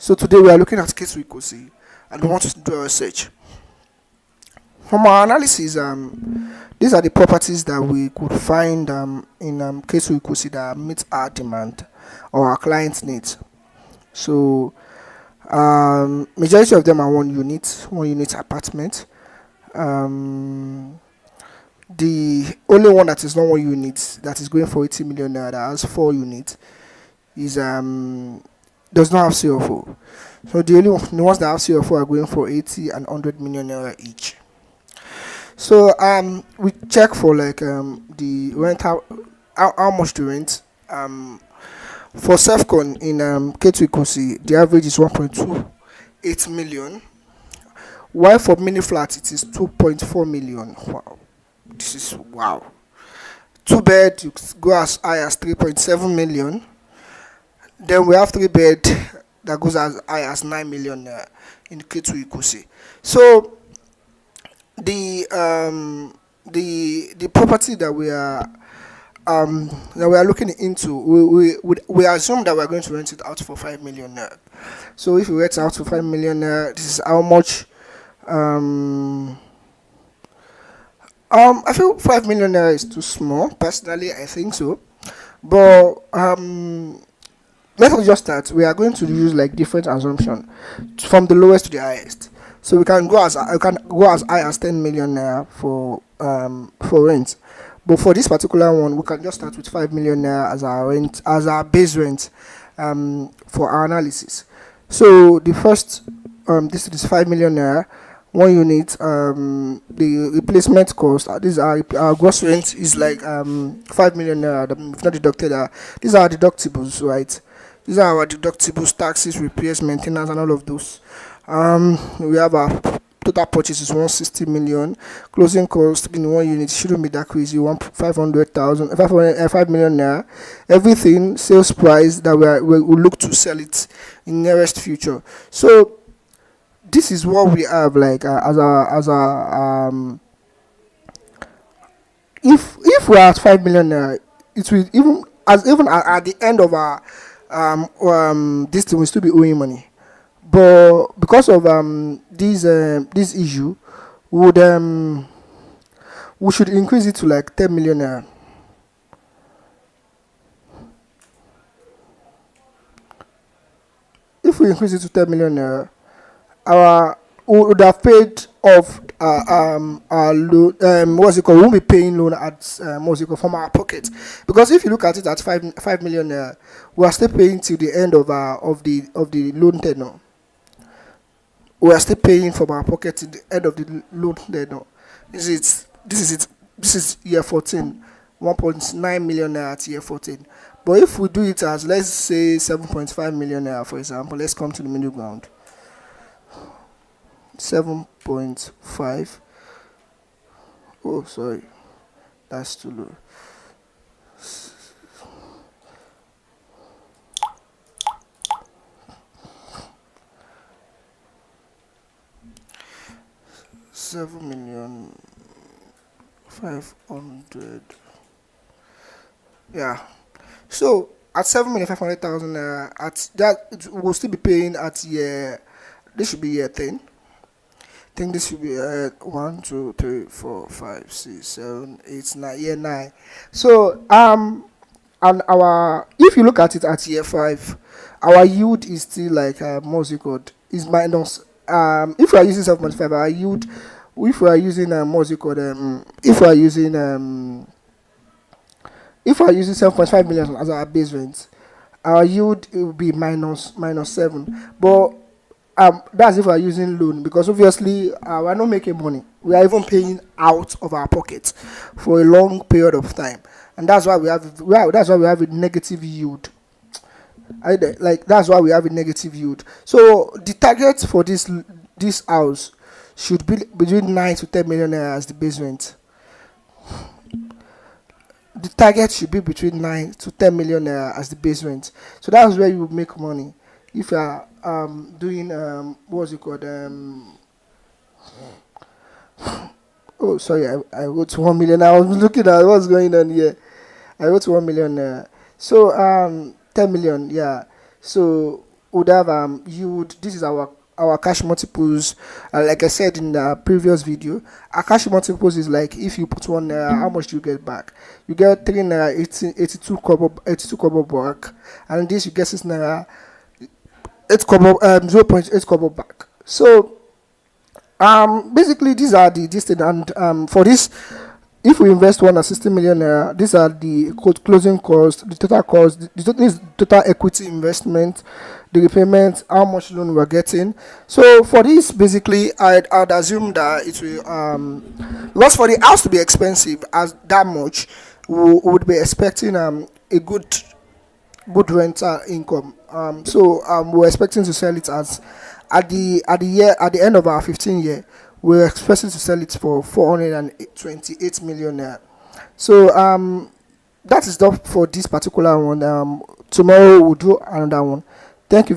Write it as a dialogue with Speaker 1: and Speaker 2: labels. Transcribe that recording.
Speaker 1: So today we are looking at Ketu Ikosi and we want to do a research. From our analysis, these are the properties that we could find in Ketu Ikosi that meet our demand or our client's needs. So majority of them are one unit apartment. The only one that is not one unit that is going for 80 million naira that has 4 units is does not have CFO. So the ones that have CFO are going for 80 and 100 million naira each. So we check for like the rent, how much to rent. For Selfcon in Ketu Ikosi, the average is 1.28 million, while for mini flats it is 2.4 million. Wow, this is wow. 2 bed you go as high as 3.7 million. Then we have 3 bed that goes as high as 9 million in Ketu Ikosi. So the property that we are looking into, we assume that we are going to rent it out for 5 million naira. So if we rent it out for 5 million naira, this is how much. I feel 5 million naira is too small. Personally, I think so. But let us just start. We are going to use like different assumption from the lowest to the highest. So we can go as high as 10 million naira for rent. But for this particular one, we can just start with 5 million naira as our rent, as our base rent for our analysis. So the first this is 5 million naira, 1 unit. The replacement cost, this our gross rent is like 5 million naira. If not deducted, these are deductibles, right? These are our deductibles, taxes, repairs, maintenance, and all of those. We have our total purchase is 160 million. Closing cost in 1 unit shouldn't be that crazy. 5 million naira. Everything sales price that we will look to sell it in nearest future. So this is what we have like as our if we are at 5 million naira, it will even at the end of our this thing will still be owing money. But because of this issue, we should increase it to like 10 million naira. If we increase it to 10 million naira, we would have paid off our loan. What's it called? We won't be paying loan at from our pocket, because if you look at it at 5 million naira, we are still paying till the end of the loan tenure. We are still paying from our pocket to the end of the loan tenure. This is year 14, 1.9 million naira at year 14. But if we do it as, let's say, 7.5 million naira, for example, let's come to the middle ground. 7.5. Oh, sorry, that's too low. $7,500,000. Yeah. So at 7,500,000 at that we'll still be paying at year. This should be year 10. I think this should be 1, 2, 3, 4, 5, 6, 7, 8, 9. Year 9. So and our, if you look at it at year 5, our yield is still like what's it called? Is minus. If we are using 7.5, our yield. If we are using what's it called? If we are using 7.5 million as our base rent, our yield will be minus 7. But that's if we are using loan, because obviously we are not making money. We are even paying out of our pocket for a long period of time, and that's why we have a negative yield. That's why we have a negative yield. So the target for this house should be between 9 to 10 million naira as the base rent. The target should be between 9 to 10 million naira as the base rent. So that's where you make money. If you are doing what's it called? Oh, sorry, I wrote 1 million. I was looking at what's going on here. I wrote 1 million. So 10 million, yeah. So would have yield. This is our cash multiples. Like I said in the previous video, our cash multiples is like if you put 1 naira, how much do you get back? You get 3 naira 82 kobo back, and this you get 6 naira 8 kobo 0.8 kobo back. So basically these are the this thing, and for this, if we invest 160 million naira, these are the closing cost, the total cost, this total equity investment, the repayment, how much loan we're getting. So for this, basically, I'd assume that it will because for the house to be expensive as that much, we would be expecting a good rental income. We're expecting to sell it as at the end of our 15 year, we're expecting to sell it for 428 million naira. So that is all for this particular one. Tomorrow we'll do another one. Thank you.